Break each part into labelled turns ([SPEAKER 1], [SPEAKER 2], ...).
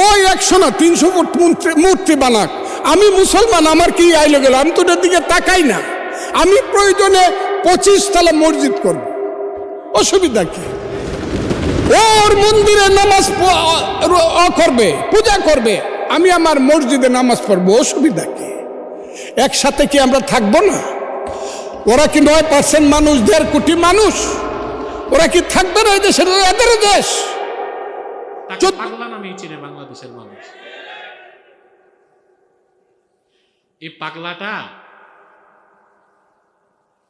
[SPEAKER 1] ওই 100 না 300 ফুট মূর্তি বানাক, আমি মুসলমান, আমার কি আইলো গেল, আমি তো ওটার দিকে তাকাই না। আমি প্রয়োজনে 25 তলা মসজিদ করব, অসুবিধা কি? ওর মন্দিরে নামাজ করবে, পূজা করবে, আমি আমার মসজিদে নামাজ পড়বো, অসুবিধা কি? একসাথে কি আমরা থাকবো না? ওরা কি 9% মানুষ, 1.5 কোটি মানুষ, ওরা কি থাকবে না এই দেশের? এদের দেশ।
[SPEAKER 2] পাগলা নামেই চিনে বাংলাদেশের মানুষ। এই পাগলাটা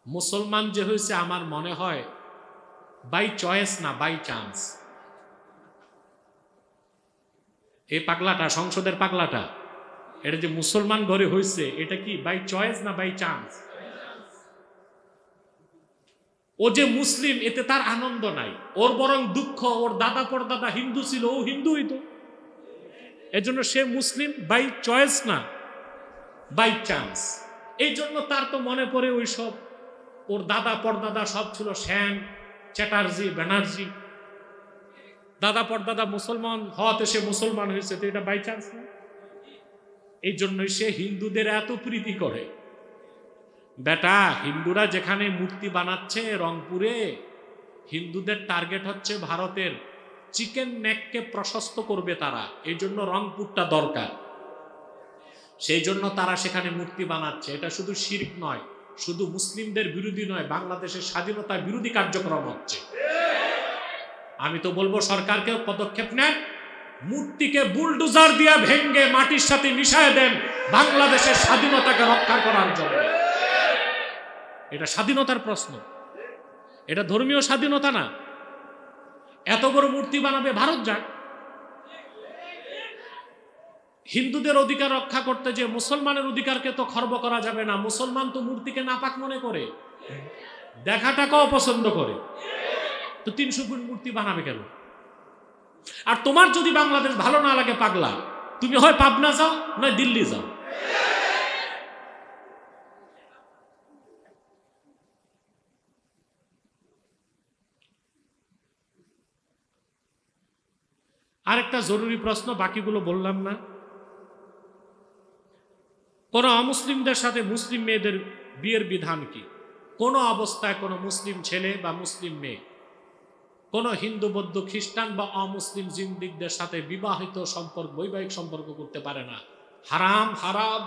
[SPEAKER 2] মুসলমান যে হয়েছে আমার মনে হয় বাই চয়েস না, বাই চান্স। এই পাগলাটা, সংসদের পাগলাটা, এটা যে মুসলমান ঘরে হয়েছে, এটা কি বাই চয়েস না বাই চান্স? ও যে মুসলিম এতে তার আনন্দ নাই, ওর বরং দুঃখ। ওর দাদা পরদাদা হিন্দু ছিল, ও হিন্দু হইতো, এজন্য সে মুসলিম বাই চয়েস না বাই চান্স। এই জন্য তার তো মনে পড়ে ওই সব, ওর দাদা পরদাদা সব ছিল সেন, চ্যাটার্জি, ব্যানার্জি। দাদা পরদাদা মুসলমান হওয়াতে সে মুসলমান হয়েছে, তো এটা বাই চান্স না। এই জন্যই সে হিন্দুদের এত প্রীতি করে। বেটা, হিন্দুরা যেখানে মূর্তি বানাচ্ছে রংপুরে, হিন্দুদের টার্গেট হচ্ছে ভারতের চিকেন নেককে প্রশস্ত করবে তারা, এই জন্য রংপুরটা দরকার। সেই জন্য তারা সেখানে মূর্তি বানাচ্ছে। এটা শুধু শিরক নয়, শুধু মুসলিমদের বিরোধী নয়, বাংলাদেশের স্বাধীনতা বিরোধী কার্যক্রম হচ্ছে। আমি তো বলবো সরকারকেও পদক্ষেপ নেন, মূর্তিকে বুলডোজার দিয়ে ভেঙ্গে মাটির সাথে মিশায় দেন বাংলাদেশের স্বাধীনতাকে রক্ষা করার জন্য। এটা স্বাধীনতার প্রশ্ন, এটা ধর্মীয় স্বাধীনতা না। এত বড় মূর্তি বানাবে, ভারত যাক। হিন্দুদের অধিকার রক্ষা করতে যে মুসলমানের অধিকারকে তো খর্ব করা যাবে না। মুসলমান তো মূর্তিকে নাপাক মনে করে, দেখাটাকেও অপছন্দ করে, তো 300 ফুট মূর্তি বানাবে কেন? আর তোমার যদি বাংলাদেশ ভালো না লাগে পাগলা, তুমি হয় পাবনা যাও, নয় দিল্লি যাও। আরেকটা জরুরি প্রশ্ন, বাকিগুলো বললাম না। কোন অমুসলিমদের সাথে মুসলিম মেয়েদের বিয়ের বিধান কি? কোন অবস্থায় কোনো মুসলিম ছেলে বা মুসলিম মেয়ে কোন হিন্দু, বৌদ্ধ, খ্রিস্টান বা অমুসলিম জিন্দিকদের সাথে বিবাহিত সম্পর্ক, বৈবাহিক সম্পর্ক করতে পারে না। হারাম, হারাম,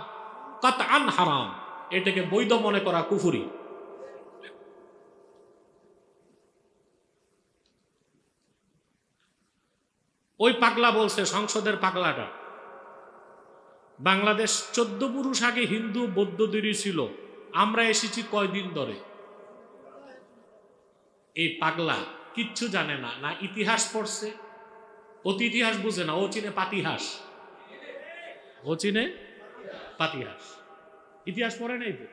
[SPEAKER 2] কাতআন হারাম। এটাকে বৈধ মনে করা কুফরি। ওই পাগলা বলছে, সংসদের পাগলাটা, বাংলাদেশ 14 পুরুষ আগে হিন্দু বৌদ্ধ দুই ছিল, আমরা এসেছি কয়দিন ধরে। এই পাগলা কিচ্ছু জানে না, না ইতিহাস পড়ছে, অতি ইতিহাস বুঝে না। ও চিনে পাতিহাস, ও চিনে পাতিহাস, ইতিহাস পড়ে নাই তো,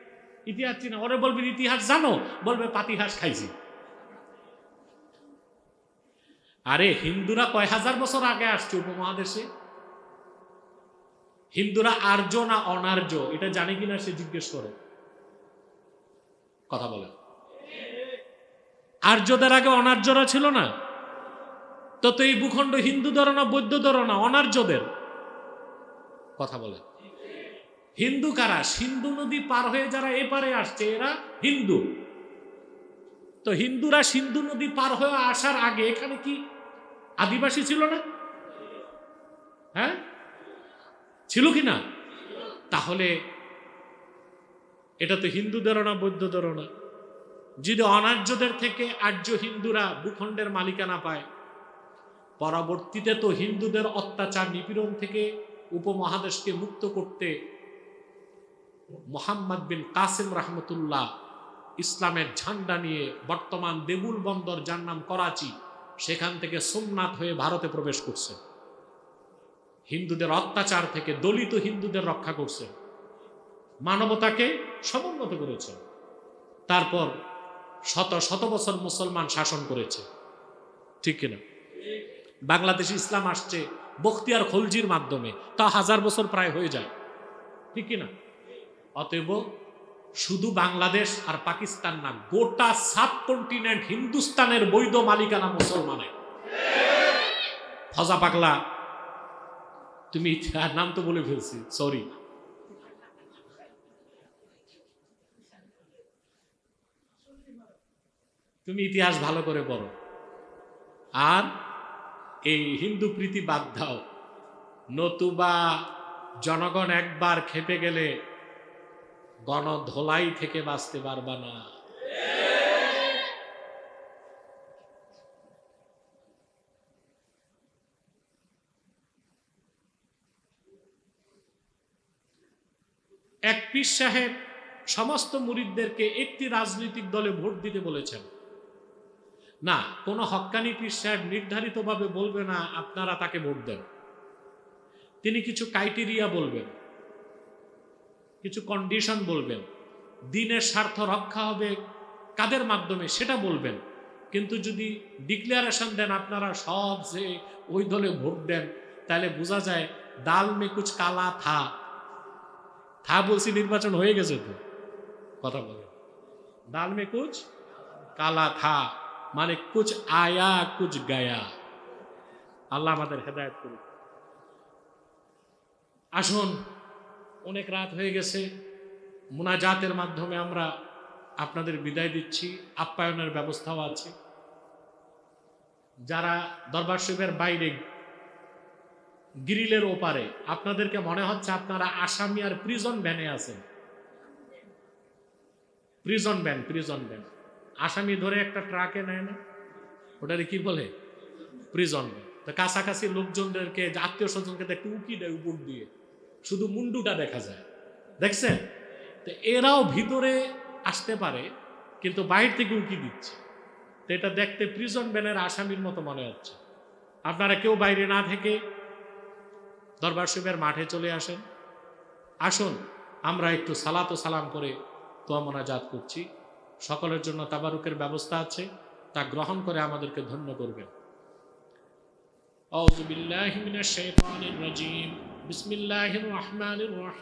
[SPEAKER 2] ইতিহাস চিনে। ওরে বলবে ইতিহাস জানো, বলবে পাতিহাস খাইছি। আরে হিন্দুরা কয় হাজার বছর আগে আসছে উপমহাদেশে। হিন্দুরা আর্য না অনার্য এটা জানে কিনা সে জিজ্ঞেস করে, কথা বলে। আর্যদের আগে অনার্যরা ছিল না? তো এই ভূখণ্ড হিন্দুদের না বৌদ্ধদের না, অনার্যদের, কথা বলে। হিন্দু কারা? সিন্ধু নদী পার হয়ে যারা এপারে আসছে এরা হিন্দু। তো হিন্দুরা সিন্ধু নদী পার হয়ে আসার আগে এখানে কি আদিবাসী ছিল না? হ্যাঁ, ছিল কি না? তাহলে এটা তো হিন্দুদেরও না বৌদ্ধদেরও না। যদি অনার্যদের থেকে আর্য হিন্দুরা ভূখণ্ডের মালিকানা পায়, পরবর্তীতে তো হিন্দুদের অত্যাচার নিপীড়ন থেকে উপমহাদেশকে মুক্ত করতে মোহাম্মদ বিন কাসিম রহমতুল্লাহ ইসলামের ঝান্ডা নিয়ে বর্তমান দেবুল বন্দর, যার নাম করাচি, সেখান থেকে সোমনাথ হয়ে ভারতে প্রবেশ করছে। হিন্দুদের অত্যাচার থেকে দলিত হিন্দুদের রক্ষা করছে, মানবতাকে সমুন্নত করেছে। তারপর শত শত বছর মুসলমান শাসন করেছে, ঠিক কিনা? বাংলাদেশে ইসলাম আসছে বখতিয়ার খলজির মাধ্যমে, তা 1000 বছর প্রায় হয়ে যায়, ঠিক কিনা? অতএব শুধু বাংলাদেশ আর পাকিস্তান না, গোটা সাবকন্টিনেন্ট হিন্দুস্তানের বৈধ মালিকানা মুসলমানের। ফজা পাগলা তুমি নাম তো বলে ফেলছি, সরি। তুমি ইতিহাস ভালো করে পড়ো, আর এই হিন্দু প্রীতি বাদ দাও, নতুবা জনগণ একবার খেপে গেলে গণধোলাই থেকে বাঁচতে পারবা না। এক পীর সাহেব সমস্ত মুরিদদেরকে একটি রাজনৈতিক দলে ভোট দিতে বলেছেন। না, কোনো হক্কানি পীর সাহেব নির্ধারিতভাবে বলবে না আপনারা তাকে ভোট দেন। তিনি কিছু ক্রাইটেরিয়া বলবেন, কিছু কন্ডিশন বলবেন, দিনের স্বার্থ রক্ষা হবে কাদের মাধ্যমে সেটা বলবেন। কিন্তু যদি ডিক্লারেশন দেন আপনারা সব যে ওই দলে ভোট দেন, তাহলে বোঝা যায় দাল মে কুছ কালা থা। থা বলছি, নির্বাচন হয়ে গেছে তো, কথা বলে। দাল মে কুছ কালা থা মানে কুছ আয়া কুছ গায়া। আল্লাহ আমাদের হেদায়েত করুন। আসুন, অনেক রাত হয়ে গেছে, মুনাজাতের মাধ্যমে আমরা আপনাদের বিদায় দিচ্ছি। আপ্যায়নের ব্যবস্থাও আছে। যারা দরবার শরীফের বাইরে গ্রিলের ওপারে, আপনাদেরকে মনে হচ্ছে আপনারা আসামি আর প্রিজন ভ্যানে আছেন। প্রিজন ভ্যান আসামি ধরে একটা ট্রাকে নেয় না, ওটারে কি বলে? Prison van. তো কাছাকাছি লোকজনদেরকে, আত্মীয় স্বজনকে দেখতে উকি দেয় উপর দিয়ে, শুধু মুন্ডুটা দেখা যায়, দেখছেন? তো এরাও ভিতরে আসতে পারে, কিন্তু বাইরে থেকে উকি দিচ্ছে। তো এটা দেখতে প্রিজন ভ্যানের আসামির মতো মনে হচ্ছে। আপনারা কেউ বাইরে না থেকে দরবার শরীফের মাঠে চলে আসেন। আসুন, আমরা একটু সালাত ও সালাম করে দোয়া মোনাজাত করছি। সকলের জন্য তাবারুকের ব্যবস্থা আছে, তা গ্রহণ করে আমাদেরকে ধন্য করবেন। আউযু বিল্লাহি মিনাশ শাইতানির রাজীম। বিসমিল্লাহির রহমানির রহিম।